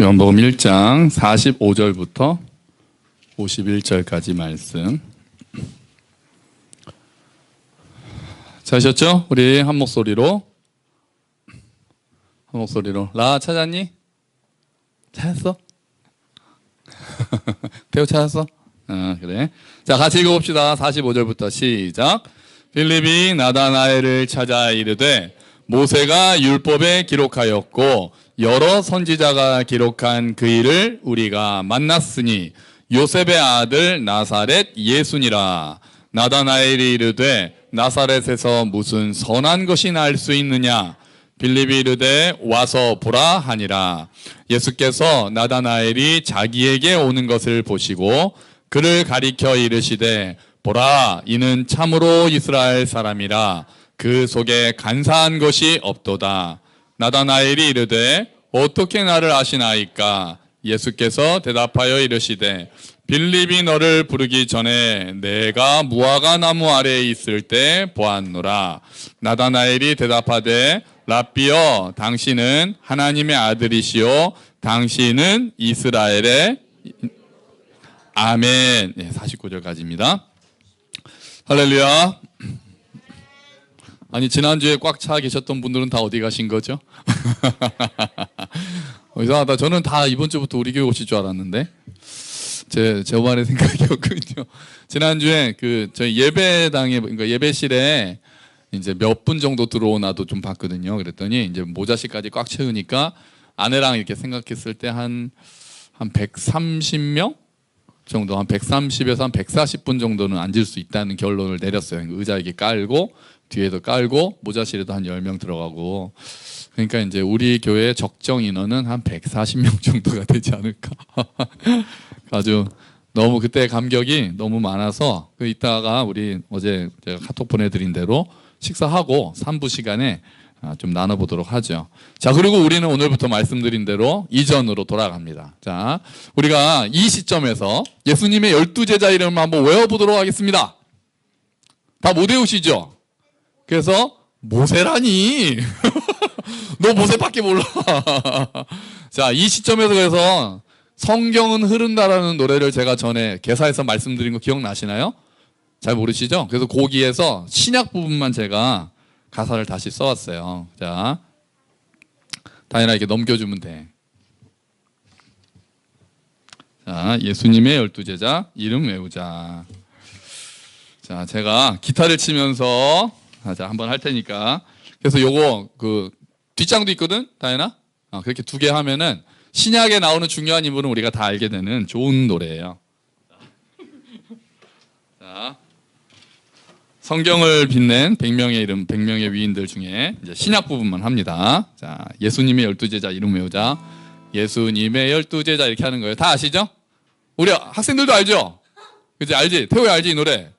요한복음 1장 45절부터 51절까지 말씀. 찾으셨죠? 우리 한 목소리로 라 찾았니? 찾았어? 배우 찾았어? 그래. 자, 같이 읽어봅시다. 45절부터 시작. 빌립이 나다나엘을 찾아 이르되 모세가 율법에 기록하였고 여러 선지자가 기록한 그 일을 우리가 만났으니 요셉의 아들 나사렛 예수니라. 나다나엘이 이르되 나사렛에서 무슨 선한 것이 날 수 있느냐? 빌립이 이르되 와서 보라 하니라. 예수께서 나다나엘이 자기에게 오는 것을 보시고 그를 가리켜 이르시되 보라, 이는 참으로 이스라엘 사람이라. 그 속에 간사한 것이 없도다. 나다나엘이 이르되 어떻게 나를 아시나이까? 예수께서 대답하여 이르시되 빌립이 너를 부르기 전에 내가 무화과 나무 아래에 있을 때 보았노라. 나다나엘이 대답하되 랍비여, 당신은 하나님의 아들이시오. 당신은 이스라엘의 아멘. 49절까지입니다. 할렐루야. 아니, 지난주에 꽉 차 계셨던 분들은 다 어디 가신 거죠? 이상하다. 저는 다 이번 주부터 우리 교회 오실 줄 알았는데 저만의 생각이었거든요. 지난주에 저희 예배당에, 그러니까 예배실에 이제 몇 분 정도 들어오나도 좀 봤거든요. 그랬더니 이제 모자실까지 꽉 채우니까 아내랑 이렇게 생각했을 때 한 130명 정도, 한 130에서 한 140분 정도는 앉을 수 있다는 결론을 내렸어요. 의자 이렇게 깔고 뒤에도 깔고 모자실에도 한 10명 들어가고. 그러니까 이제 우리 교회 적정 인원은 한 140명 정도가 되지 않을까. 아주 너무 그때 감격이 너무 많아서 이따가 우리 어제 제가 카톡 보내드린 대로 식사하고 3부 시간에 좀 나눠보도록 하죠. 자, 그리고 우리는 오늘부터 말씀드린 대로 이전으로 돌아갑니다. 자, 우리가 이 시점에서 예수님의 12제자 이름을 한번 외워보도록 하겠습니다. 다 못 외우시죠? 그래서 모세라니 너 모세밖에 몰라. 자, 이 시점에서 그래서 성경은 흐른다라는 노래를 제가 전에 개사에서 말씀드린 거 기억나시나요? 잘 모르시죠? 그래서 거기에서 신약 부분만 제가 가사를 다시 써왔어요. 자, 다현아 이렇게 넘겨주면 돼. 자, 예수님의 12제자 이름 외우자. 자, 제가 기타를 치면서 한번 할 테니까. 그래서 요거 뒷장도 있거든, 다현아. 그렇게 2개 하면은 신약에 나오는 중요한 인물은 우리가 다 알게 되는 좋은 노래예요. 자, 성경을 빛낸 100명의 이름, 100명의 위인들 중에 이제 신약 부분만 합니다. 자, 예수님의 12제자 이름 외우자. 예수님의 12제자 이렇게 하는 거예요. 다 아시죠? 우리 학생들도 알죠? 그치? 알지? 태호야 알지? 이 노래.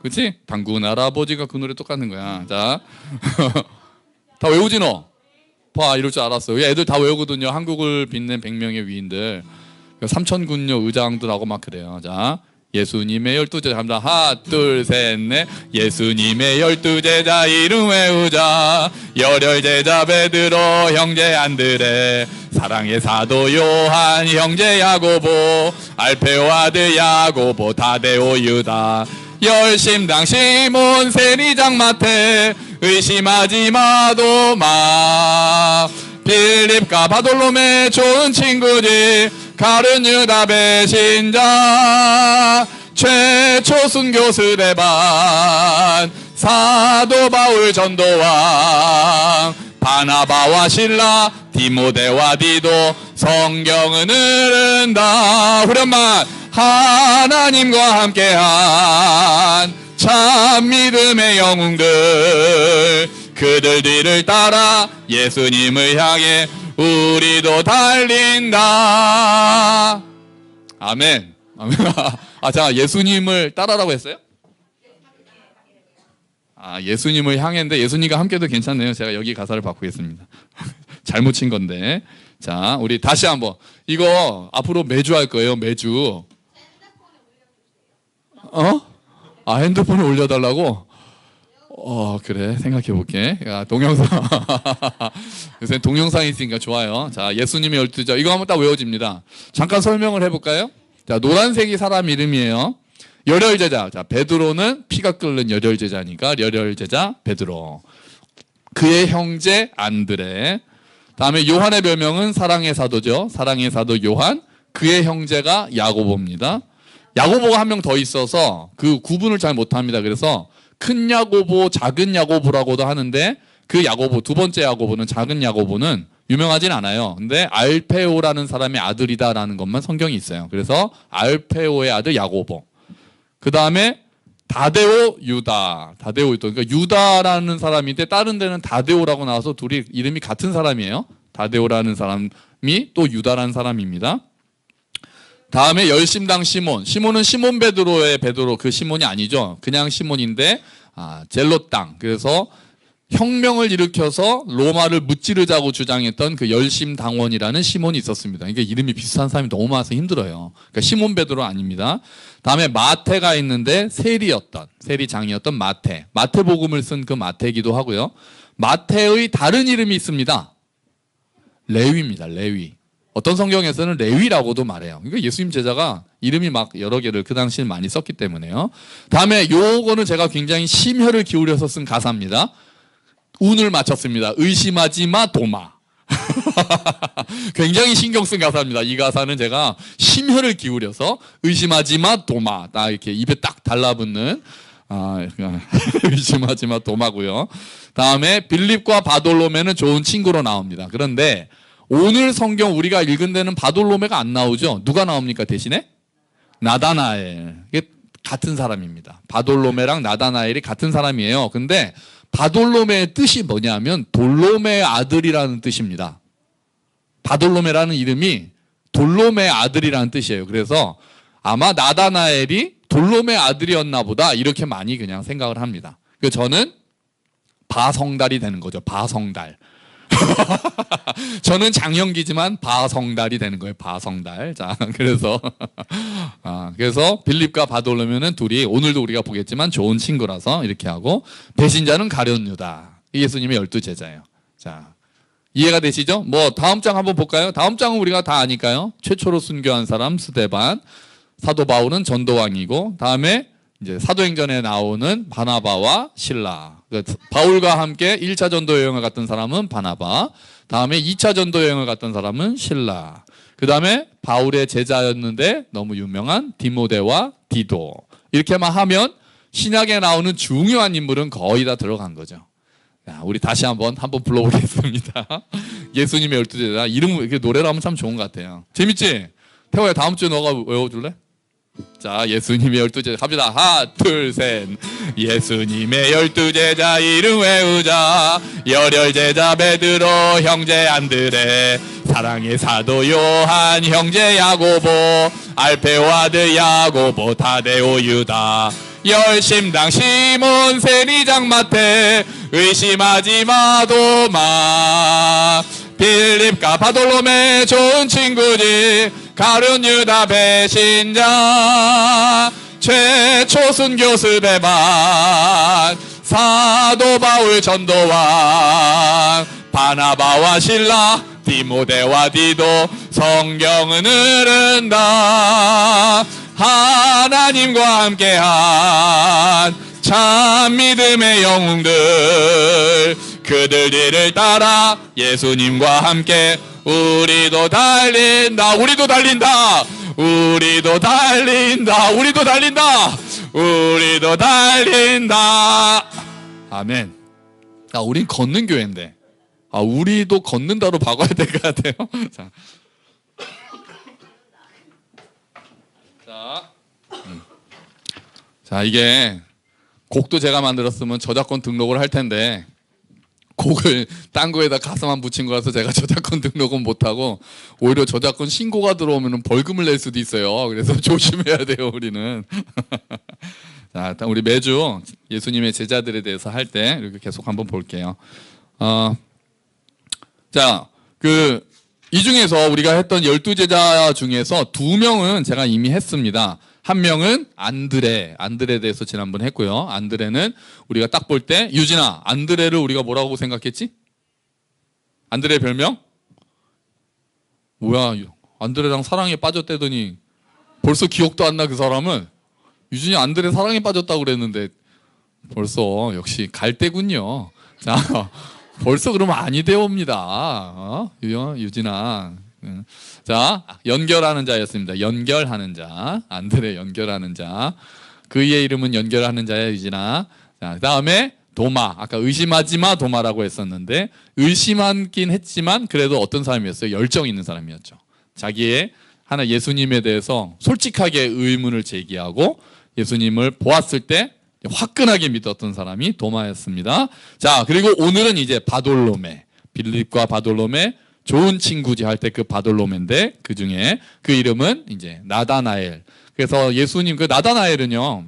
그치? 당군 할아버지가 그 노래 똑같은 거야. 자, 다 외우지 너? 봐, 이럴 줄 알았어. 애들 다 외우거든요. 한국을 빛낸 100명의 위인들. 삼천군녀 의장들하고 막 그래요. 자, 예수님의 12제자 합니다. 하나, 둘, 셋, 넷. 예수님의 12제자 이름 외우자. 열혈제자 베드로 형제 안드레, 사랑의 사도 요한 형제 야고보, 알페오 아들 야고보, 다데오 유다, 열심당 시몬 세리장 마태, 의심하지 마 도마, 빌립과 바돌롬의 좋은 친구지, 가룟 유다 배신자, 최초 순교 스데반, 사도 바울 전도왕, 바나바와 실라, 디모데와 디도, 성경은 흐른다. 후렴만. 하나님과 함께한 참 믿음의 영웅들, 그들 뒤를 따라 예수님을 향해 우리도 달린다. 아멘. 아멘. 자, 예수님을 따라라고 했어요? 예수님을 향했는데 예수님과 함께도 괜찮네요. 제가 여기 가사를 바꾸겠습니다. 잘못 친 건데. 자, 우리 다시 한번. 이거 앞으로 매주 할 거예요. 매주. 핸드폰에 올려달라고? 그래. 생각해 볼게. 야, 동영상. 요새 동영상이 있으니까 좋아요. 자, 예수님의 12제자. 이거 한번 딱 외워집니다. 잠깐 설명을 해볼까요? 자, 노란색이 사람 이름이에요. 열혈제자. 자, 베드로는 피가 끓는 열혈제자니까 열혈제자 베드로. 그의 형제 안드레. 다음에 요한의 별명은 사랑의 사도죠. 사랑의 사도 요한. 그의 형제가 야고보입니다. 야고보가 한 명 더 있어서 그 구분을 잘 못합니다. 그래서 큰 야고보, 작은 야고보라고도 하는데 그 야고보, 두 번째 야고보는 작은 야고보는 유명하진 않아요. 근데 알페오라는 사람의 아들이다라는 것만 성경이 있어요. 그래서 알페오의 아들 야고보. 그 다음에 다데오, 유다. 다데오, 유다. 그러니까 유다라는 사람인데 다른 데는 다데오라고 나와서 둘이 이름이 같은 사람이에요. 다데오라는 사람이 또 유다라는 사람입니다. 다음에 열심당 시몬. 시몬은 시몬 베드로의 베드로 그 시몬이 아니죠. 그냥 시몬인데 젤로 땅. 그래서 혁명을 일으켜서 로마를 무찌르자고 주장했던 그 열심당원이라는 시몬이 있었습니다. 이게 이름이 비슷한 사람이 너무 많아서 힘들어요. 그러니까 시몬 베드로 아닙니다. 다음에 마태가 있는데 세리장이었던 마태. 마태복음을 쓴 그 마태이기도 하고요. 마태의 다른 이름이 있습니다. 레위입니다. 레위. 어떤 성경에서는 레위라고도 말해요. 그러니까 예수님 제자가 이름이 막 여러 개를 그 당시에 많이 썼기 때문에요. 다음에 요거는 제가 굉장히 심혈을 기울여서 쓴 가사입니다. 운을 맞췄습니다. 의심하지 마 도마. 굉장히 신경 쓴 가사입니다. 이 가사는 제가 심혈을 기울여서 의심하지 마 도마. 딱 이렇게 입에 딱 달라붙는 의심하지 마 도마고요. 다음에 빌립과 바돌로메는 좋은 친구로 나옵니다. 그런데 오늘 성경 우리가 읽은 데는 바돌로메가 안 나오죠. 누가 나옵니까 대신에? 나다나엘. 이게 같은 사람입니다. 바돌로메랑 나다나엘이 같은 사람이에요. 근데 바돌로메의 뜻이 뭐냐면 돌로메의 아들이라는 뜻입니다. 바돌로메라는 이름이 돌로메의 아들이라는 뜻이에요. 그래서 아마 나다나엘이 돌로메의 아들이었나 보다 이렇게 많이 그냥 생각을 합니다. 그래서 저는 바성달이 되는 거죠. 바성달. 저는 장형기지만 바성달이 되는 거예요. 바성달. 자, 그래서 빌립과 바돌로메는 둘이 오늘도 우리가 보겠지만 좋은 친구라서 이렇게 하고 배신자는 가룟 유다. 예수님의 12제자예요. 자, 이해가 되시죠? 뭐 다음 장 한번 볼까요? 다음 장은 우리가 다 아니까요. 최초로 순교한 사람 스데반, 사도 바울은 전도왕이고 다음에 이제 사도행전에 나오는 바나바와 실라. 바울과 함께 1차 전도 여행을 갔던 사람은 바나바. 다음에 2차 전도 여행을 갔던 사람은 실라. 그 다음에 바울의 제자였는데 너무 유명한 디모데와 디도. 이렇게만 하면 신약에 나오는 중요한 인물은 거의 다 들어간 거죠. 자, 우리 다시 한번 불러보겠습니다. 예수님의 12제자. 이름 이렇게 노래로 하면 참 좋은 것 같아요. 재밌지? 태호야 다음 주에 너가 외워줄래? 자, 예수님의 12제자 갑시다. 하나, 둘, 셋. 예수님의 12제자 이름 외우자. 열혈제자 베드로, 형제 안드레, 사랑의 사도 요한, 형제 야고보, 알페오 아들 야고보, 다데오 유다, 열심당 시몬, 세리장 마태, 의심하지 마 도마, 빌립과 바돌로메 좋은 친구지, 가룟 유다 배신자, 최초 순교 스데반, 사도 바울 전도왕, 바나바와 실라, 디모데와 디도, 성경은 흐른다. 하나님과 함께한 참 믿음의 영웅들, 그들 뒤를 따라 예수님과 함께 우리도 달린다. 우리도 달린다. 우리도 달린다. 우리도 달린다. 우리도 달린다. 아멘. 우린 걷는 교회인데 우리도 걷는다로 바꿔야 될 것 같아요. 자, 이게 곡도 제가 만들었으면 저작권 등록을 할 텐데 곡을 딴 거에다 가사만 붙인 거라서 제가 저작권 등록은 못하고 오히려 저작권 신고가 들어오면 벌금을 낼 수도 있어요. 그래서 조심해야 돼요, 우리는. 자, 일단 우리 매주 예수님의 제자들에 대해서 할 때 이렇게 계속 한번 볼게요. 자, 이 중에서 우리가 했던 12제자 중에서 2명은 제가 이미 했습니다. 한 명은 안드레에 대해서 지난번에 했고요. 안드레는 우리가 딱 볼 때 유진아, 안드레를 우리가 뭐라고 생각했지? 안드레 별명? 뭐야, 안드레랑 사랑에 빠졌대더니 벌써 기억도 안 나. 그 사람은 유진이 안드레 사랑에 빠졌다고 그랬는데 벌써 역시 갈대군요. 자, 벌써 그러면 아니 되옵니다. 유진아. 자, 연결하는 자였습니다. 연결하는 자. 안드레 연결하는 자. 그의 이름은 연결하는 자야, 유진아. 자, 그다음에 도마. 아까 의심하지 마 도마라고 했었는데 의심하긴 했지만 그래도 어떤 사람이었어요? 열정 있는 사람이었죠. 자기의 하나 예수님에 대해서 솔직하게 의문을 제기하고 예수님을 보았을 때 화끈하게 믿었던 사람이 도마였습니다. 자, 그리고 오늘은 이제 바돌로메. 빌립과 바돌로메 좋은 친구지 할 때 그 바돌로메인데 그 중에 그 이름은 이제 나다나엘. 그래서 예수님 그 나다나엘은요.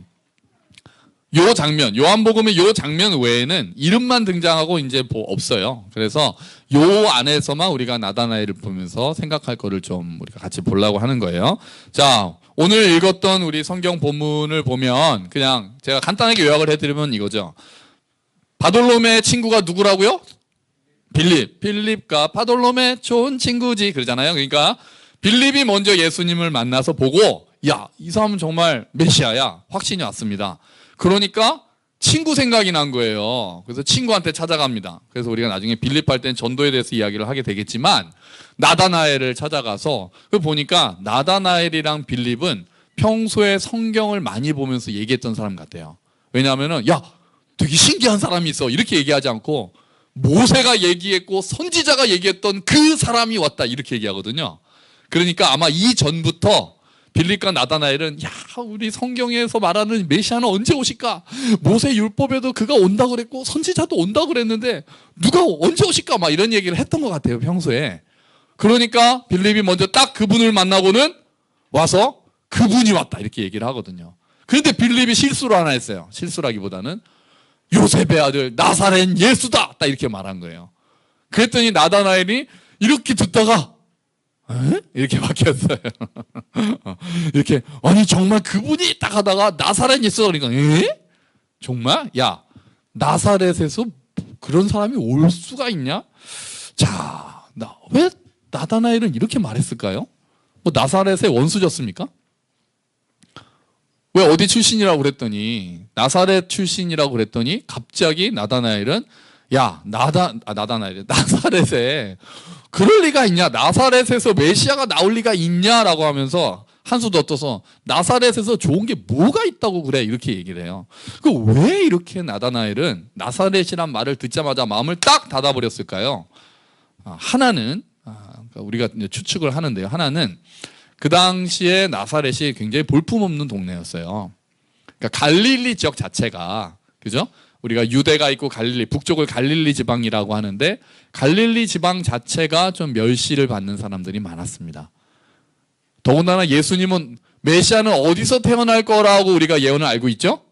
요 장면, 요한복음의 요 장면 외에는 이름만 등장하고 이제 없어요. 그래서 요 안에서만 우리가 나다나엘을 보면서 생각할 거를 좀 우리가 같이 보려고 하는 거예요. 자, 오늘 읽었던 우리 성경 본문을 보면 그냥 제가 간단하게 요약을 해드리면 이거죠. 바돌로메의 친구가 누구라고요? 빌립과 바돌로메 좋은 친구지 그러잖아요. 그러니까 빌립이 먼저 예수님을 만나서 보고 야, 이 사람은 정말 메시아야. 확신이 왔습니다. 그러니까 친구 생각이 난 거예요. 그래서 친구한테 찾아갑니다. 그래서 우리가 나중에 빌립 할 때는 전도에 대해서 이야기를 하게 되겠지만 나다나엘을 찾아가서 그 보니까 나다나엘이랑 빌립은 평소에 성경을 많이 보면서 얘기했던 사람 같아요. 왜냐하면은 야, 되게 신기한 사람이 있어 이렇게 얘기하지 않고 모세가 얘기했고 선지자가 얘기했던 그 사람이 왔다 이렇게 얘기하거든요. 그러니까 아마 이전부터 빌립과 나다나엘은 야, 우리 성경에서 말하는 메시아는 언제 오실까? 모세 율법에도 그가 온다고 그랬고 선지자도 온다고 그랬는데 누가 언제 오실까? 막 이런 얘기를 했던 것 같아요, 평소에. 그러니까 빌립이 먼저 딱 그분을 만나고는 와서 그분이 왔다 이렇게 얘기를 하거든요. 그런데 빌립이 실수를 하나 했어요. 실수라기보다는 요셉의 아들 나사렛 예수다 딱 이렇게 말한 거예요. 그랬더니 나다나엘이 이렇게 듣다가 에? 이렇게 바뀌었어요. 이렇게 아니 정말 그분이 딱 하다가 나사렛 예수다 그러니까 에? 정말? 야, 나사렛에서 그런 사람이 올 수가 있냐? 자, 왜 나다나엘은 이렇게 말했을까요? 뭐 나사렛의 원수졌습니까? 왜 어디 출신이라고 그랬더니 나사렛 출신이라고 그랬더니 갑자기 나다나엘은 야, 나사렛에 그럴 리가 있냐? 나사렛에서 메시아가 나올 리가 있냐라고 하면서 한수 더 떠서 나사렛에서 좋은 게 뭐가 있다고 그래 이렇게 얘기를 해요. 그 왜 이렇게 나다나엘은 나사렛이란 말을 듣자마자 마음을 딱 닫아버렸을까요? 하나는 그러니까 우리가 추측을 하는데요. 하나는 그 당시에 나사렛이 굉장히 볼품없는 동네였어요. 그러니까 갈릴리 지역 자체가 그죠? 우리가 유대가 있고 갈릴리, 북쪽을 갈릴리 지방이라고 하는데 갈릴리 지방 자체가 좀 멸시를 받는 사람들이 많았습니다. 더군다나 예수님은 메시아는 어디서 태어날 거라고 우리가 예언을 알고 있죠?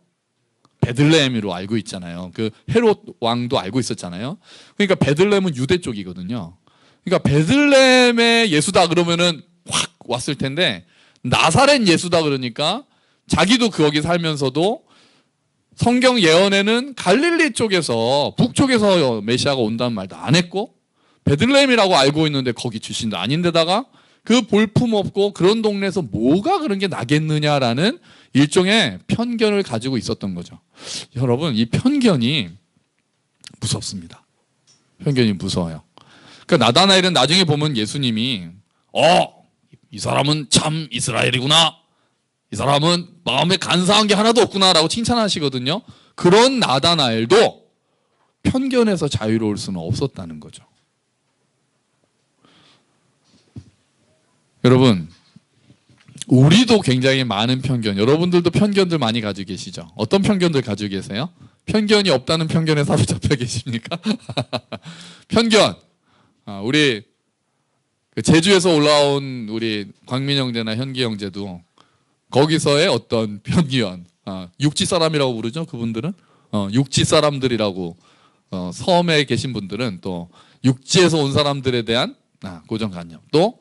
베들레헴으로 알고 있잖아요. 그 헤롯 왕도 알고 있었잖아요. 그러니까 베들레헴은 유대 쪽이거든요. 그러니까 베들레헴의 예수다 그러면은 확 왔을 텐데 나사렛 예수다 그러니까 자기도 거기 살면서도 성경 예언에는 갈릴리 쪽에서 북쪽에서 메시아가 온다는 말도 안 했고 베들레헴이라고 알고 있는데 거기 출신도 아닌데다가 그 볼품없고 그런 동네에서 뭐가 그런 게 나겠느냐라는 일종의 편견을 가지고 있었던 거죠. 여러분, 이 편견이 무섭습니다. 편견이 무서워요. 그러니까 나다나엘은 나중에 보면 예수님이 이 사람은 참 이스라엘이구나. 이 사람은 마음에 간사한 게 하나도 없구나라고 칭찬하시거든요. 그런 나다나엘도 편견에서 자유로울 수는 없었다는 거죠. 여러분, 우리도 굉장히 많은 편견, 여러분들도 편견들 많이 가지고 계시죠? 어떤 편견들 가지고 계세요? 편견이 없다는 편견에 사로잡혀 계십니까? 편견. 우리 제주에서 올라온 우리 광민 형제나 현기 형제도 거기서의 어떤 편견, 육지 사람이라고 부르죠, 그분들은? 육지 사람들이라고, 섬에 계신 분들은 또 육지에서 온 사람들에 대한 고정관념, 또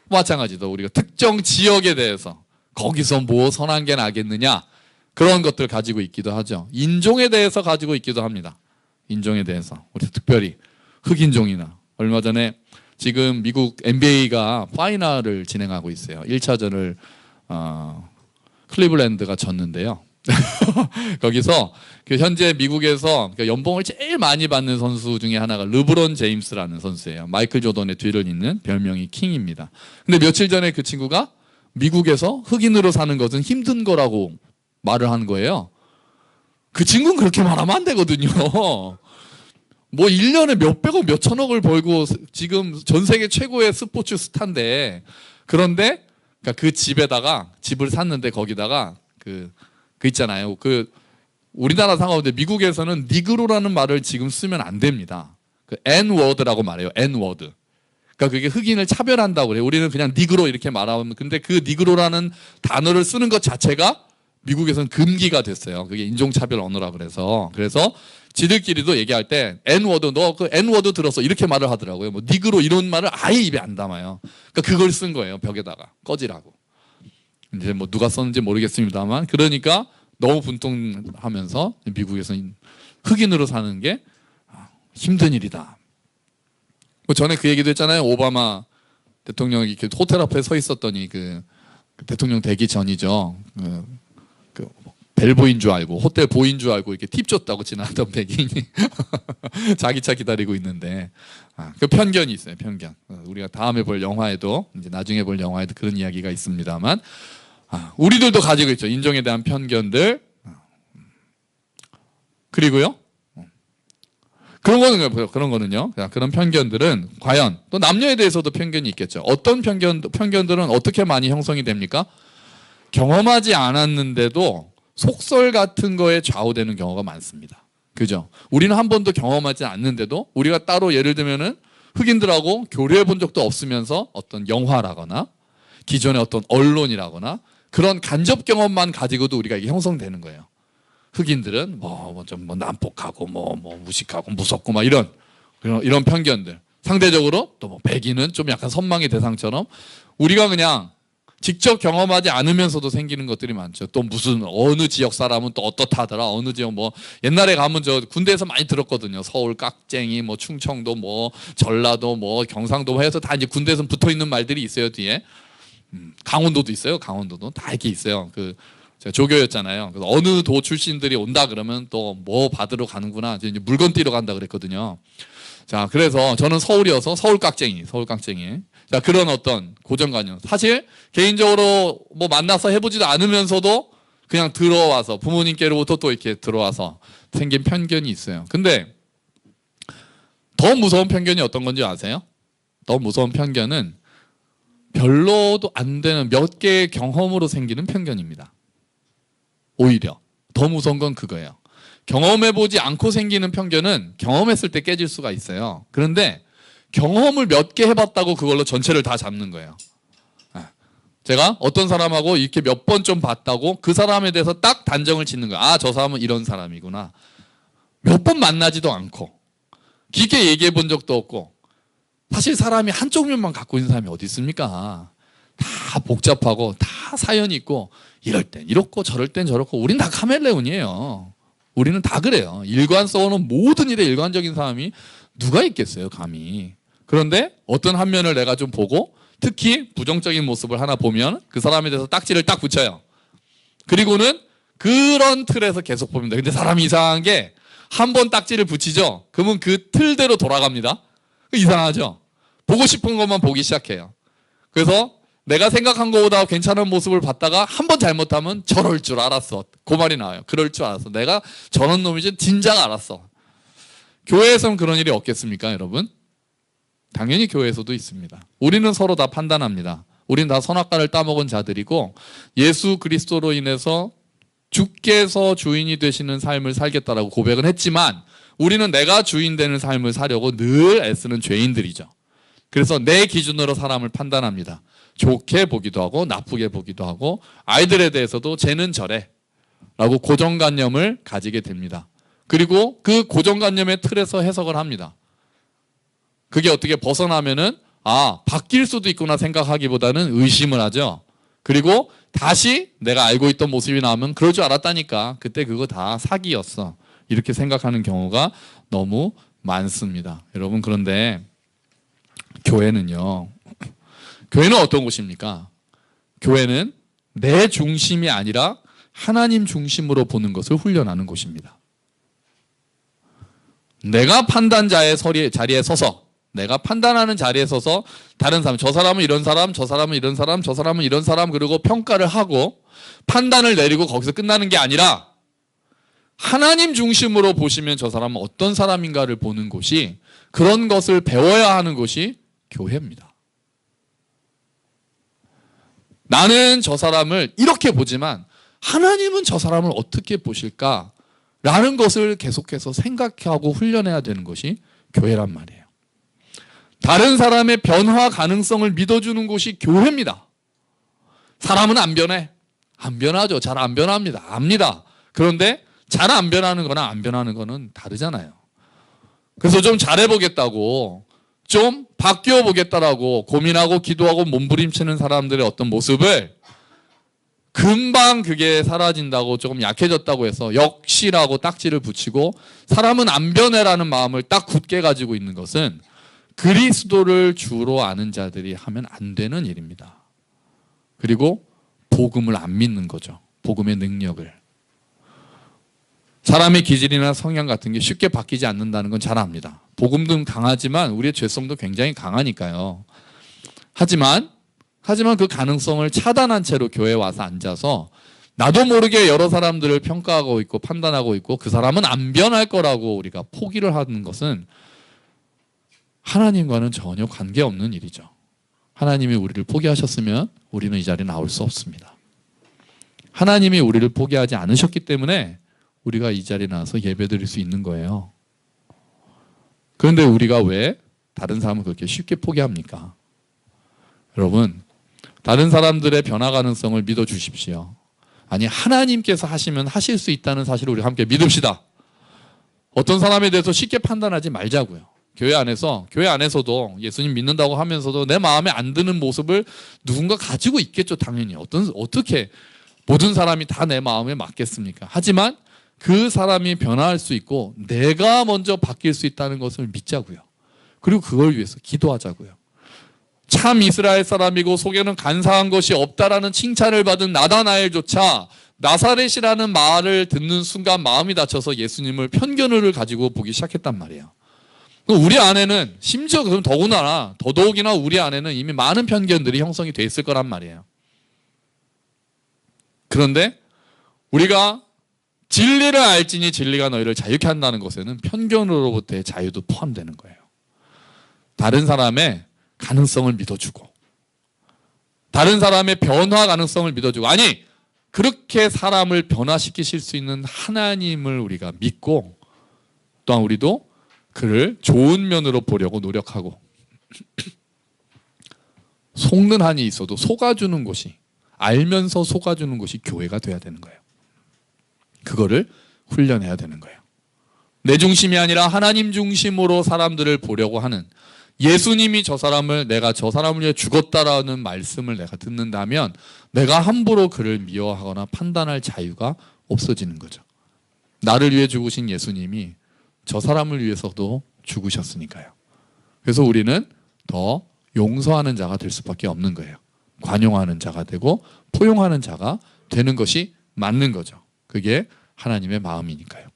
마찬가지로 우리가 특정 지역에 대해서 거기서 뭐 선한 게 나겠느냐, 그런 것들 가지고 있기도 하죠. 인종에 대해서 가지고 있기도 합니다. 인종에 대해서 우리 특별히 흑인종이나, 얼마 전에 지금 미국 NBA가 파이널을 진행하고 있어요. 1차전을 클리블랜드가 졌는데요. 거기서 그 현재 미국에서 연봉을 제일 많이 받는 선수 중에 하나가 르브론 제임스라는 선수예요. 마이클 조던의 뒤를 잇는 별명이 킹입니다. 근데 며칠 전에 그 친구가 미국에서 흑인으로 사는 것은 힘든 거라고 말을 한 거예요. 그 친구는 그렇게 말하면 안 되거든요. 뭐 1년에 몇백억 몇천억을 벌고 지금 전 세계 최고의 스포츠 스타인데, 그런데 그 집에다가 집을 샀는데 거기다가 그 있잖아요. 그 우리나라 상관없는데 미국에서는 니그로라는 말을 지금 쓰면 안 됩니다. 그 N워드라고 말해요. N워드. 그러니까 그게 흑인을 차별한다고 그래요. 우리는 그냥 니그로 이렇게 말하면, 근데 그 니그로라는 단어를 쓰는 것 자체가 미국에서는 금기가 됐어요. 그게 인종차별 언어라 그래서 지들끼리도 얘기할 때 N워드, 너 그 N워드 들었어, 이렇게 말을 하더라고요. 뭐 니그로 이런 말을 아예 입에 안 담아요. 그러니까 그걸 쓴 거예요. 벽에다가 꺼지라고. 이제 뭐 누가 썼는지 모르겠습니다만, 그러니까 너무 분통하면서 미국에서는 흑인으로 사는 게 힘든 일이다. 뭐 전에 그 얘기도 했잖아요. 오바마 대통령이 이렇게 호텔 앞에 서 있었더니 그 대통령 되기 전이죠. 그 벨보인 줄 알고, 호텔 보인 줄 알고 이렇게 팁 줬다고 지나가던 백인이 자기 차 기다리고 있는데, 그 편견이 있어요. 편견. 우리가 다음에 볼 영화에도, 이제 나중에 볼 영화에도 그런 이야기가 있습니다만, 우리들도 가지고 있죠. 인종에 대한 편견들. 그리고요, 그런 거는요. 그런 편견들은 과연 또 남녀에 대해서도 편견이 있겠죠. 어떤 편견들은 어떻게 많이 형성이 됩니까? 경험하지 않았는데도 속설 같은 거에 좌우되는 경우가 많습니다. 그죠? 우리는 한 번도 경험하지 않는데도 우리가 따로 예를 들면은 흑인들하고 교류해 본 적도 없으면서 어떤 영화라거나 기존의 어떤 언론이라거나 그런 간접 경험만 가지고도 우리가 이게 형성되는 거예요. 흑인들은 좀 난폭하고 무식하고 무섭고 막 이런 편견들. 상대적으로 또 뭐 백인은 좀 약간 선망의 대상처럼 우리가 그냥 직접 경험하지 않으면서도 생기는 것들이 많죠. 또 무슨 어느 지역 사람은 또 어떻다 하더라. 어느 지역 뭐 옛날에 가면 저 군대에서 많이 들었거든요. 서울 깍쟁이, 뭐 충청도, 뭐 전라도, 뭐 경상도 해서 다 이제 군대에서 붙어 있는 말들이 있어요 뒤에. 강원도도 있어요. 강원도도 다 이렇게 있어요. 제가 조교였잖아요. 그래서 어느 도 출신들이 온다 그러면 또 뭐 받으러 가는구나. 이제 물건 띠러 간다 그랬거든요. 자, 그래서 저는 서울이어서 서울 깍쟁이. 자, 그런 어떤 고정관념. 사실 개인적으로 뭐 만나서 해보지도 않으면서도 그냥 들어와서 부모님께로부터 또 이렇게 들어와서 생긴 편견이 있어요. 근데 더 무서운 편견이 어떤 건지 아세요? 더 무서운 편견은 별로도 안 되는 몇 개의 경험으로 생기는 편견입니다. 오히려 더 무서운 건 그거예요. 경험해보지 않고 생기는 편견은 경험했을 때 깨질 수가 있어요. 그런데 경험을 몇 개 해봤다고 그걸로 전체를 다 잡는 거예요. 제가 어떤 사람하고 이렇게 몇 번 좀 봤다고 그 사람에 대해서 딱 단정을 짓는 거예요. 저 사람은 이런 사람이구나. 몇 번 만나지도 않고 깊게 얘기해 본 적도 없고, 사실 사람이 한쪽 면만 갖고 있는 사람이 어디 있습니까? 다 복잡하고 다 사연이 있고, 이럴 땐 이렇고 저럴 땐 저렇고. 우린 다 카멜레온이에요. 우리는 다 그래요. 일관성은 모든 일에 일관적인 사람이 누가 있겠어요, 감히. 그런데 어떤 한 면을 내가 좀 보고 특히 부정적인 모습을 하나 보면 그 사람에 대해서 딱지를 딱 붙여요. 그리고는 그런 틀에서 계속 봅니다. 근데 사람이 이상한 게 한 번 딱지를 붙이죠. 그러면 그 틀대로 돌아갑니다. 이상하죠? 보고 싶은 것만 보기 시작해요. 그래서 내가 생각한 것보다 괜찮은 모습을 봤다가 한 번 잘못하면 저럴 줄 알았어. 그 말이 나와요. 그럴 줄 알았어. 내가 저런 놈이지 진작 알았어. 교회에서는 그런 일이 없겠습니까, 여러분? 당연히 교회에서도 있습니다. 우리는 서로 다 판단합니다. 우리는 다 선악과를 따먹은 자들이고 예수 그리스도로 인해서 주께서 주인이 되시는 삶을 살겠다라고 고백은 했지만 우리는 내가 주인 되는 삶을 사려고 늘 애쓰는 죄인들이죠. 그래서 내 기준으로 사람을 판단합니다. 좋게 보기도 하고 나쁘게 보기도 하고, 아이들에 대해서도 쟤는 저래 라고 고정관념을 가지게 됩니다. 그리고 그 고정관념의 틀에서 해석을 합니다. 그게 어떻게 벗어나면은 바뀔 수도 있구나 생각하기보다는 의심을 하죠. 그리고 다시 내가 알고 있던 모습이 나오면 그럴 줄 알았다니까. 그때 그거 다 사기였어. 이렇게 생각하는 경우가 너무 많습니다. 여러분, 그런데 교회는요. 교회는 어떤 곳입니까? 교회는 내 중심이 아니라 하나님 중심으로 보는 것을 훈련하는 곳입니다. 내가 판단자의 자리에 서서, 내가 판단하는 자리에 서서 다른 사람, 저 사람은 이런 사람, 저 사람은 이런 사람, 저 사람은 이런 사람, 그리고 평가를 하고 판단을 내리고 거기서 끝나는 게 아니라 하나님 중심으로 보시면 저 사람은 어떤 사람인가를 보는 곳이, 그런 것을 배워야 하는 곳이 교회입니다. 나는 저 사람을 이렇게 보지만 하나님은 저 사람을 어떻게 보실까? 라는 것을 계속해서 생각하고 훈련해야 되는 것이 교회란 말이에요. 다른 사람의 변화 가능성을 믿어주는 곳이 교회입니다. 사람은 안 변해. 안 변하죠. 잘 안 변합니다. 압니다. 그런데 잘 안 변하는 거나 안 변하는 거는 다르잖아요. 그래서 좀 잘해보겠다고, 좀 바뀌어 보겠다라고 고민하고 기도하고 몸부림치는 사람들의 어떤 모습을 금방 그게 사라진다고, 조금 약해졌다고 해서 역시라고 딱지를 붙이고 사람은 안 변해라는 마음을 딱 굳게 가지고 있는 것은 그리스도를 주로 아는 자들이 하면 안 되는 일입니다. 그리고 복음을 안 믿는 거죠. 복음의 능력을. 사람의 기질이나 성향 같은 게 쉽게 바뀌지 않는다는 건 잘 압니다. 복음도 강하지만 우리의 죄성도 굉장히 강하니까요. 하지만 그 가능성을 차단한 채로 교회에 와서 앉아서 나도 모르게 여러 사람들을 평가하고 있고 판단하고 있고 그 사람은 안 변할 거라고 우리가 포기를 하는 것은 하나님과는 전혀 관계없는 일이죠. 하나님이 우리를 포기하셨으면 우리는 이 자리에 나올 수 없습니다. 하나님이 우리를 포기하지 않으셨기 때문에 우리가 이 자리에 나와서 예배드릴 수 있는 거예요. 그런데 우리가 왜 다른 사람을 그렇게 쉽게 포기합니까? 여러분, 다른 사람들의 변화 가능성을 믿어주십시오. 아니, 하나님께서 하시면 하실 수 있다는 사실을 우리 함께 믿읍시다. 어떤 사람에 대해서 쉽게 판단하지 말자고요. 교회 안에서도 예수님 믿는다고 하면서도 내 마음에 안 드는 모습을 누군가 가지고 있겠죠. 당연히. 어떻게 모든 사람이 다 내 마음에 맞겠습니까? 하지만 그 사람이 변화할 수 있고 내가 먼저 바뀔 수 있다는 것을 믿자고요. 그리고 그걸 위해서 기도하자고요. 참 이스라엘 사람이고 속에는 간사한 것이 없다라는 칭찬을 받은 나다나엘조차 나사렛이라는 말을 듣는 순간 마음이 다쳐서 예수님을 편견을 가지고 보기 시작했단 말이에요. 우리 안에는 심지어 그럼 더더욱이나 우리 안에는 이미 많은 편견들이 형성이 돼 있을 거란 말이에요. 그런데 우리가 진리를 알지니 진리가 너희를 자유케 한다는 것에는 편견으로부터의 자유도 포함되는 거예요. 다른 사람의 가능성을 믿어주고 다른 사람의 변화 가능성을 믿어주고, 아니 그렇게 사람을 변화시키실 수 있는 하나님을 우리가 믿고 또한 우리도 그를 좋은 면으로 보려고 노력하고 속는 한이 있어도 속아주는 곳이, 알면서 속아주는 곳이 교회가 돼야 되는 거예요. 그거를 훈련해야 되는 거예요. 내 중심이 아니라 하나님 중심으로 사람들을 보려고 하는, 예수님이 내가 저 사람을 위해 죽었다라는 말씀을 내가 듣는다면 내가 함부로 그를 미워하거나 판단할 자유가 없어지는 거죠. 나를 위해 죽으신 예수님이 저 사람을 위해서도 죽으셨으니까요. 그래서 우리는 더 용서하는 자가 될 수밖에 없는 거예요. 관용하는 자가 되고 포용하는 자가 되는 것이 맞는 거죠. 그게 하나님의 마음이니까요.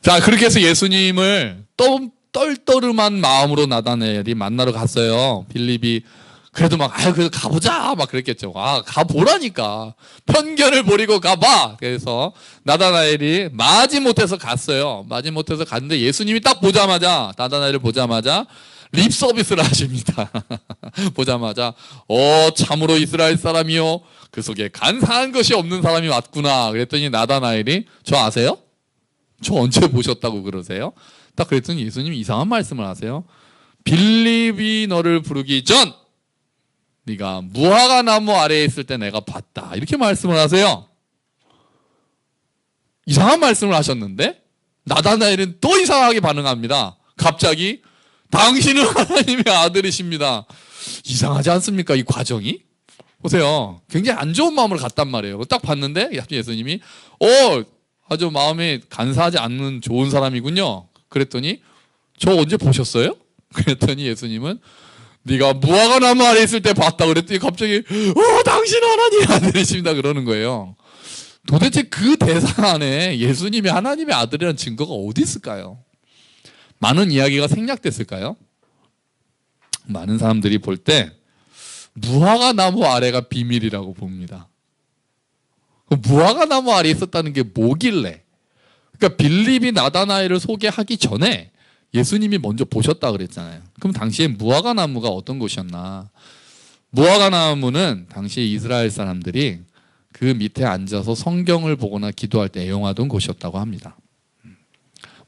자, 그렇게 해서 예수님을 떨떠름한 마음으로 나다나엘이 만나러 갔어요. 빌립이 그래도 그래도 가보자 막 그랬겠죠. 가보라니까. 편견을 버리고 가봐. 그래서 나다나엘이 마지못해서 갔어요. 마지못해서 갔는데 예수님이 딱 나다나엘을 보자마자 립 서비스를 하십니다. 보자마자 참으로 이스라엘 사람이요, 그 속에 간사한 것이 없는 사람이 왔구나. 그랬더니 나다나엘이 저 아세요? 저 언제 보셨다고 그러세요? 딱 그랬더니 예수님이 이상한 말씀을 하세요. 빌립이 너를 부르기 전 네가 무화과 나무 아래에 있을 때 내가 봤다. 이렇게 말씀을 하세요. 이상한 말씀을 하셨는데 나다나엘은 또 이상하게 반응합니다. 갑자기 당신은 하나님의 아들이십니다. 이상하지 않습니까? 이 과정이? 보세요. 굉장히 안 좋은 마음을 갖단 말이에요. 딱 봤는데 예수님이 아주 마음이 간사하지 않는 좋은 사람이군요. 그랬더니 저 언제 보셨어요? 그랬더니 예수님은 네가 무화과 나무 아래 있을 때 봤다 그랬더니 갑자기 당신은 하나님의 아들이십니다 그러는 거예요. 도대체 그 대상 안에 예수님이 하나님의 아들이라는 증거가 어디 있을까요? 많은 이야기가 생략됐을까요? 많은 사람들이 볼 때 무화과 나무 아래가 비밀이라고 봅니다. 무화과 나무 아래에 있었다는 게 뭐길래? 그러니까 빌립이 나다나엘을 소개하기 전에 예수님이 먼저 보셨다 그랬잖아요. 그럼 당시에 무화과 나무가 어떤 곳이었나? 무화과 나무는 당시 이스라엘 사람들이 그 밑에 앉아서 성경을 보거나 기도할 때 애용하던 곳이었다고 합니다.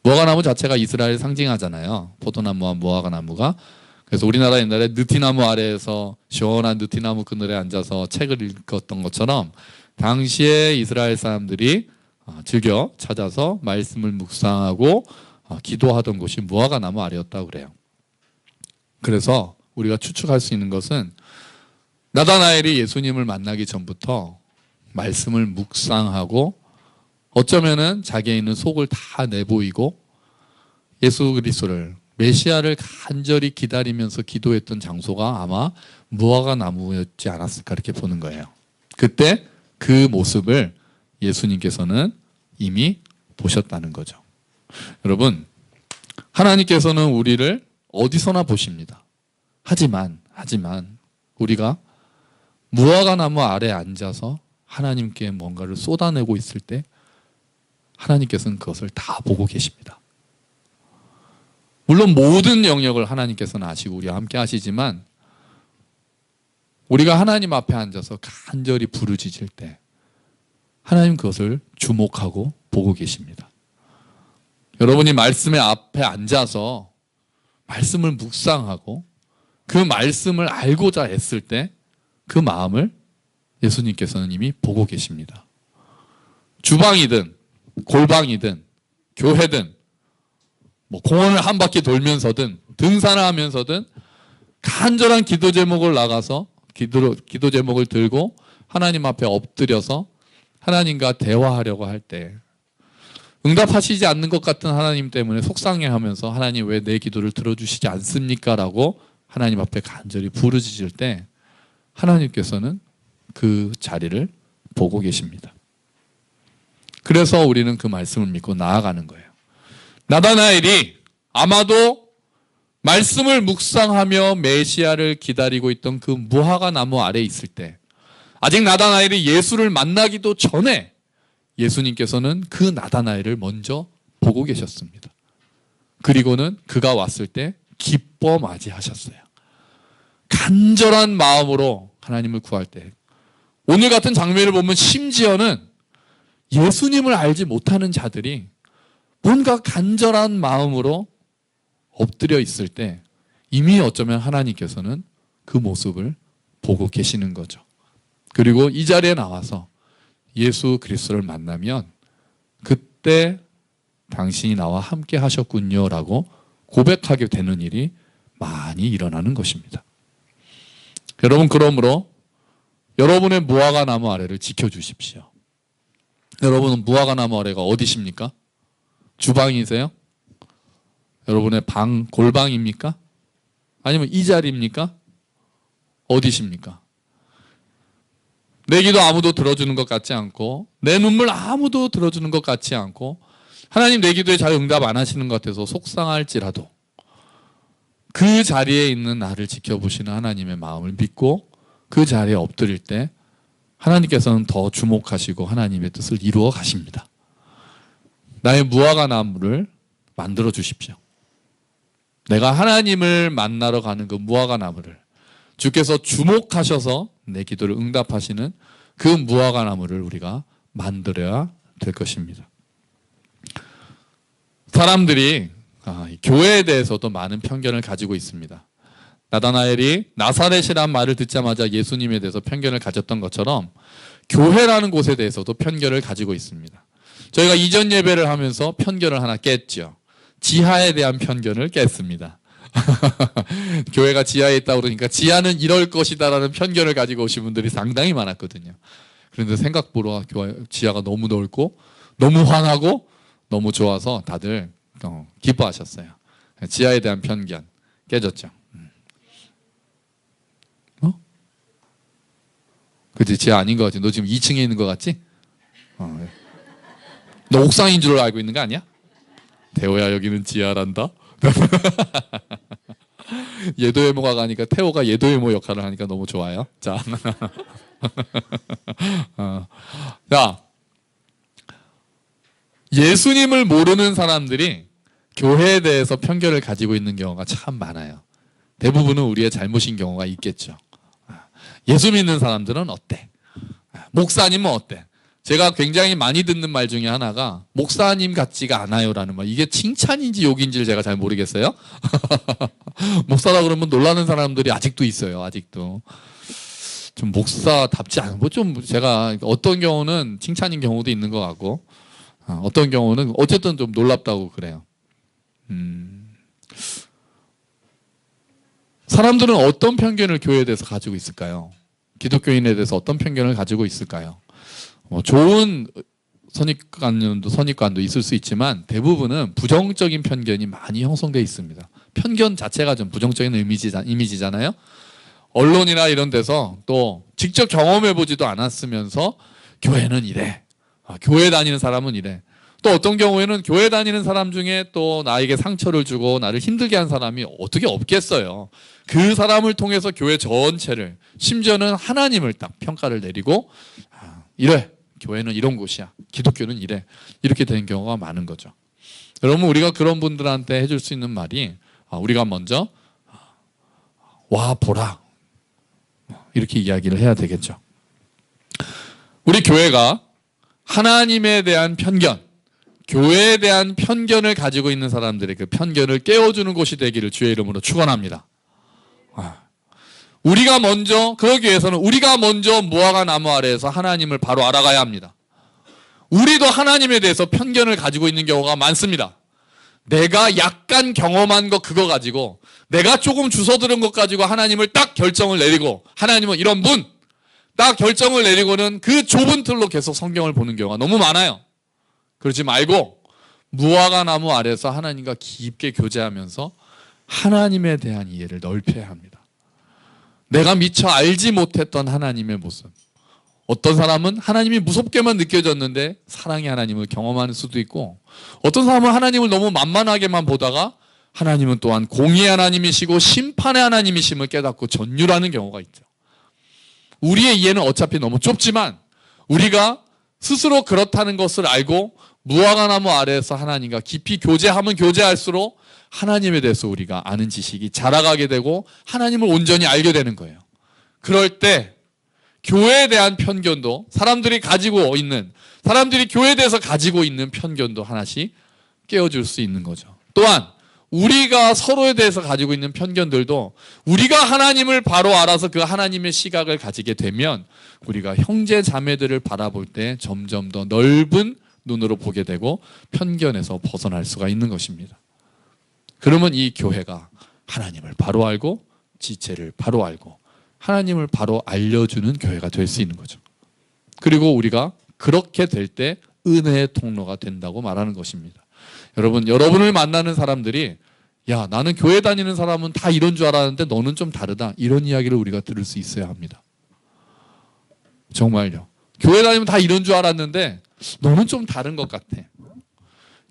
무화과 나무 자체가 이스라엘을 상징하잖아요. 포도나무와 무화과 나무가. 그래서 우리나라 옛날에 느티나무 아래에서 시원한 느티나무 그늘에 앉아서 책을 읽었던 것처럼 당시에 이스라엘 사람들이 즐겨 찾아서 말씀을 묵상하고 기도하던 곳이 무화과 나무 아래였다고 그래요. 그래서 우리가 추측할 수 있는 것은 나다나엘이 예수님을 만나기 전부터 말씀을 묵상하고 어쩌면은 자기에 있는 속을 다 내보이고 예수 그리스도를 메시아를 간절히 기다리면서 기도했던 장소가 아마 무화과 나무였지 않았을까 이렇게 보는 거예요. 그때 그 모습을 예수님께서는 이미 보셨다는 거죠. 여러분, 하나님께서는 우리를 어디서나 보십니다. 하지만 우리가 무화과 나무 아래 앉아서 하나님께 뭔가를 쏟아내고 있을 때 하나님께서는 그것을 다 보고 계십니다. 물론 모든 영역을 하나님께서는 아시고 우리와 함께 하시지만 우리가 하나님 앞에 앉아서 간절히 부르짖을 때 하나님 그것을 주목하고 보고 계십니다. 여러분이 말씀의 앞에 앉아서 말씀을 묵상하고 그 말씀을 알고자 했을 때 그 마음을 예수님께서는 이미 보고 계십니다. 주방이든 골방이든 교회든 공원을 한 바퀴 돌면서든 등산을 하면서든 간절한 기도 제목을 나가서 기도 제목을 들고 하나님 앞에 엎드려서 하나님과 대화하려고 할 때 응답하시지 않는 것 같은 하나님 때문에 속상해하면서 하나님 왜 내 기도를 들어주시지 않습니까? 라고 하나님 앞에 간절히 부르짖을 때 하나님께서는 그 자리를 보고 계십니다. 그래서 우리는 그 말씀을 믿고 나아가는 거예요. 나다나엘이 아마도 말씀을 묵상하며 메시아를 기다리고 있던 그 무화과 나무 아래에 있을 때 아직 나다나엘이 예수를 만나기도 전에 예수님께서는 그 나다나엘을 먼저 보고 계셨습니다. 그리고는 그가 왔을 때 기뻐 맞이하셨어요. 간절한 마음으로 하나님을 구할 때 오늘 같은 장면을 보면 심지어는 예수님을 알지 못하는 자들이 뭔가 간절한 마음으로 엎드려 있을 때 이미 어쩌면 하나님께서는 그 모습을 보고 계시는 거죠. 그리고 이 자리에 나와서 예수 그리스도를 만나면 그때 당신이 나와 함께 하셨군요 라고 고백하게 되는 일이 많이 일어나는 것입니다. 여러분, 그러므로 여러분의 무화과 나무 아래를 지켜주십시오. 여러분은 무화과 나무 아래가 어디십니까? 주방이세요? 여러분의 방, 골방입니까? 아니면 이 자리입니까? 어디십니까? 내 기도 아무도 들어주는 것 같지 않고 내 눈물 아무도 들어주는 것 같지 않고 하나님 내 기도에 잘 응답 안 하시는 것 같아서 속상할지라도 그 자리에 있는 나를 지켜보시는 하나님의 마음을 믿고 그 자리에 엎드릴 때 하나님께서는 더 주목하시고 하나님의 뜻을 이루어 가십니다. 나의 무화과 나무를 만들어 주십시오. 내가 하나님을 만나러 가는 그 무화과 나무를 주께서 주목하셔서 내 기도를 응답하시는 그 무화과 나무를 우리가 만들어야 될 것입니다. 사람들이 교회에 대해서도 많은 편견을 가지고 있습니다. 나다나엘이 나사렛이란 말을 듣자마자 예수님에 대해서 편견을 가졌던 것처럼 교회라는 곳에 대해서도 편견을 가지고 있습니다. 저희가 이전 예배를 하면서 편견을 하나 깼죠. 지하에 대한 편견을 깼습니다. 교회가 지하에 있다고 그러니까 지하는 이럴 것이다라는 편견을 가지고 오신 분들이 상당히 많았거든요. 그런데 생각보다 지하가 너무 넓고 너무 환하고 너무 좋아서 다들 기뻐하셨어요. 지하에 대한 편견 깨졌죠. 그치? 지하 아닌 것 같지? 너 지금 2층에 있는 것 같지? 너 옥상인 줄 알고 있는 거 아니야? 태호야, 여기는 지하란다. 예도예모가 가니까 태호가 예도예모 역할을 하니까 너무 좋아요. 자, 자, 예수님을 모르는 사람들이 교회에 대해서 편견을 가지고 있는 경우가 참 많아요. 대부분은 우리의 잘못인 경우가 있겠죠. 예수 믿는 사람들은 어때? 목사님은 어때? 제가 굉장히 많이 듣는 말 중에 하나가 목사님 같지가 않아요라는 말. 이게 칭찬인지 욕인지를 제가 잘 모르겠어요. 목사라 그러면 놀라는 사람들이 아직도 있어요. 아직도. 좀 목사답지 않은 뭐 좀 제가 어떤 경우는 칭찬인 경우도 있는 것 같고 어떤 경우는 어쨌든 좀 놀랍다고 그래요. 사람들은 어떤 편견을 교회에 대해서 가지고 있을까요? 기독교인에 대해서 어떤 편견을 가지고 있을까요? 좋은 선입관도 있을 수 있지만 대부분은 부정적인 편견이 많이 형성되어 있습니다. 편견 자체가 좀 부정적인 이미지잖아요. 언론이나 이런 데서 또 직접 경험해보지도 않았으면서 교회는 이래. 교회 다니는 사람은 이래. 또 어떤 경우에는 교회 다니는 사람 중에 또 나에게 상처를 주고 나를 힘들게 한 사람이 어떻게 없겠어요. 그 사람을 통해서 교회 전체를 심지어는 하나님을 딱 평가를 내리고 이래. 교회는 이런 곳이야. 기독교는 이래. 이렇게 되는 경우가 많은 거죠. 여러분 우리가 그런 분들한테 해줄 수 있는 말이 우리가 먼저 와 보라. 이렇게 이야기를 해야 되겠죠. 우리 교회가 하나님에 대한 편견, 교회에 대한 편견을 가지고 있는 사람들의 그 편견을 깨워주는 곳이 되기를 주의 이름으로 축원합니다. 우리가 먼저 그러기 위해서는 우리가 먼저 무화과 나무 아래에서 하나님을 바로 알아가야 합니다. 우리도 하나님에 대해서 편견을 가지고 있는 경우가 많습니다. 내가 약간 경험한 거 그거 가지고 내가 조금 주워 들은 것 가지고 하나님을 딱 결정을 내리고 하나님은 이런 분 딱 결정을 내리고는 그 좁은 틀로 계속 성경을 보는 경우가 너무 많아요. 그러지 말고 무화과 나무 아래서 하나님과 깊게 교제하면서 하나님에 대한 이해를 넓혀야 합니다. 내가 미처 알지 못했던 하나님의 모습. 어떤 사람은 하나님이 무섭게만 느껴졌는데 사랑의 하나님을 경험하는 수도 있고 어떤 사람은 하나님을 너무 만만하게만 보다가 하나님은 또한 공의의 하나님이시고 심판의 하나님이심을 깨닫고 전율하는 경우가 있죠. 우리의 이해는 어차피 너무 좁지만 우리가 스스로 그렇다는 것을 알고 무화과 나무 아래에서 하나님과 깊이 교제하면 교제할수록 하나님에 대해서 우리가 아는 지식이 자라가게 되고 하나님을 온전히 알게 되는 거예요. 그럴 때 교회에 대한 편견도 사람들이 교회에 대해서 가지고 있는 편견도 하나씩 깨워줄 수 있는 거죠. 또한 우리가 서로에 대해서 가지고 있는 편견들도 우리가 하나님을 바로 알아서 그 하나님의 시각을 가지게 되면 우리가 형제 자매들을 바라볼 때 점점 더 넓은 눈으로 보게 되고 편견에서 벗어날 수가 있는 것입니다. 그러면 이 교회가 하나님을 바로 알고 지체를 바로 알고 하나님을 바로 알려주는 교회가 될 수 있는 거죠. 그리고 우리가 그렇게 될 때 은혜의 통로가 된다고 말하는 것입니다. 여러분을 만나는 사람들이 야, 나는 교회 다니는 사람은 다 이런 줄 알았는데 너는 좀 다르다. 이런 이야기를 우리가 들을 수 있어야 합니다. 정말요. 교회 다니면 다 이런 줄 알았는데 너는 좀 다른 것 같아.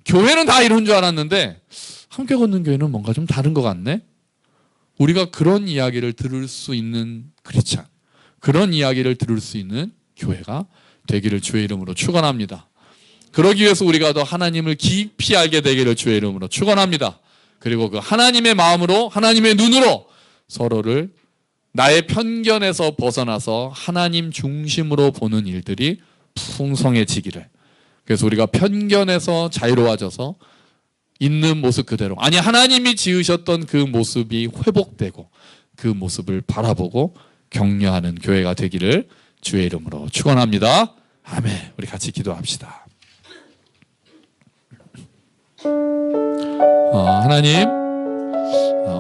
교회는 다 이런 줄 알았는데 함께 걷는 교회는 뭔가 좀 다른 것 같네. 우리가 그런 이야기를 들을 수 있는 크리스찬, 그런 이야기를 들을 수 있는 교회가 되기를 주의 이름으로 축원합니다. 그러기 위해서 우리가 더 하나님을 깊이 알게 되기를 주의 이름으로 축원합니다. 그리고 그 하나님의 마음으로 하나님의 눈으로 서로를 나의 편견에서 벗어나서 하나님 중심으로 보는 일들이 풍성해지기를. 그래서 우리가 편견에서 자유로워져서 있는 모습 그대로, 아니 하나님이 지으셨던 그 모습이 회복되고 그 모습을 바라보고 격려하는 교회가 되기를 주의 이름으로 축원합니다. 아멘. 우리 같이 기도합시다. 하나님,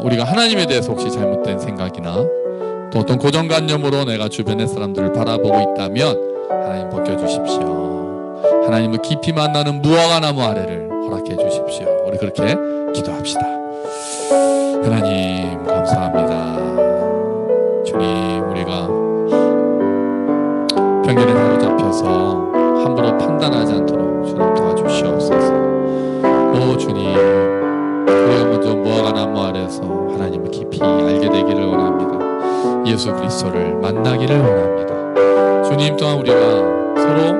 우리가 하나님에 대해서 혹시 잘못된 생각이나 또 어떤 고정관념으로 내가 주변의 사람들을 바라보고 있다면 하나님 벗겨주십시오. 하나님을 깊이 만나는 무화과 나무 아래를 허락해 주십시오. 우리 그렇게 기도합시다. 하나님 감사합니다. 주님, 우리가 편견에 사로잡혀서 함부로 판단하지 않도록 주님 도와주시옵소서. 오 주님, 우리가 먼저 무화과 나무 아래에서 하나님을 깊이 알게 되기를 원합니다. 예수 그리스도를 만나기를 원합니다. 주님, 또한 우리가 서로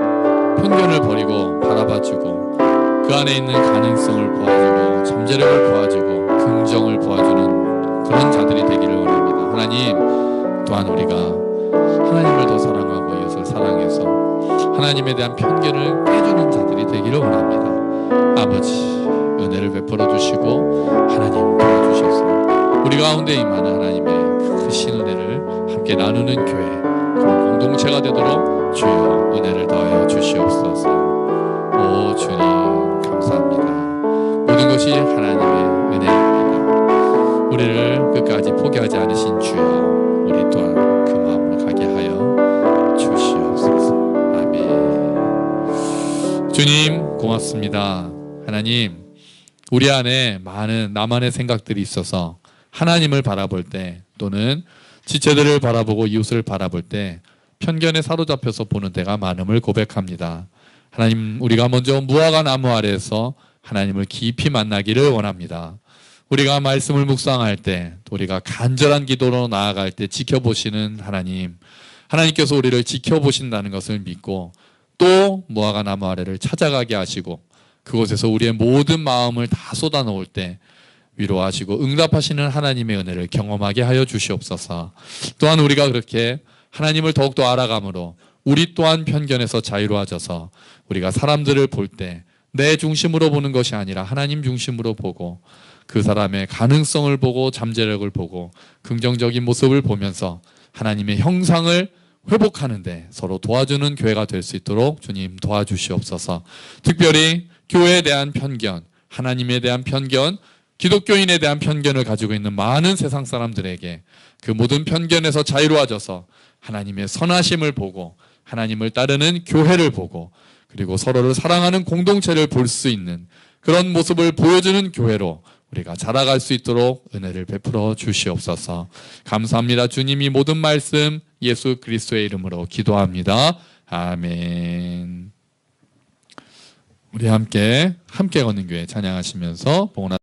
편견을 버리고 바라봐주고 그 안에 있는 가능성을 보아주고 잠재력을 보아주고 긍정을 보아주는 그런 자들이 되기를 원합니다. 하나님, 또한 우리가 하나님을 더 사랑하고 예수를 사랑해서 하나님에 대한 편견을 깨주는 자들이 되기를 원합니다. 아버지, 은혜를 베풀어 주시고 하나님 도와주셔서 우리 가운데 임하는 하나님의 크신 은혜를 함께 나누는 교회, 그런 공동체가 되도록 주여 은혜를 더하여 주시옵소서. 오 주님 감사합니다. 모든 것이 하나님의 은혜입니다. 우리를 끝까지 포기하지 않으신 주여, 우리 또한 그 마음으로 가게 하여 주시옵소서. 아멘. 주님 고맙습니다. 하나님, 우리 안에 많은 나만의 생각들이 있어서 하나님을 바라볼 때 또는 지체들을 바라보고 이웃을 바라볼 때 편견에 사로잡혀서 보는 때가 많음을 고백합니다. 하나님, 우리가 먼저 무화과 나무 아래에서 하나님을 깊이 만나기를 원합니다. 우리가 말씀을 묵상할 때, 또 우리가 간절한 기도로 나아갈 때 지켜보시는 하나님, 하나님께서 우리를 지켜보신다는 것을 믿고 또 무화과 나무 아래를 찾아가게 하시고 그곳에서 우리의 모든 마음을 다 쏟아놓을 때 위로하시고 응답하시는 하나님의 은혜를 경험하게 하여 주시옵소서. 또한 우리가 그렇게 하나님을 더욱더 알아감으로 우리 또한 편견에서 자유로워져서 우리가 사람들을 볼 때 내 중심으로 보는 것이 아니라 하나님 중심으로 보고 그 사람의 가능성을 보고 잠재력을 보고 긍정적인 모습을 보면서 하나님의 형상을 회복하는데 서로 도와주는 교회가 될 수 있도록 주님 도와주시옵소서. 특별히 교회에 대한 편견, 하나님에 대한 편견, 기독교인에 대한 편견을 가지고 있는 많은 세상 사람들에게 그 모든 편견에서 자유로워져서 하나님의 선하심을 보고 하나님을 따르는 교회를 보고 그리고 서로를 사랑하는 공동체를 볼 수 있는 그런 모습을 보여주는 교회로 우리가 자라갈 수 있도록 은혜를 베풀어 주시옵소서. 감사합니다. 주님이 모든 말씀 예수 그리스도의 이름으로 기도합니다. 아멘. 우리 함께 걷는 교회 찬양하시면서 봉헌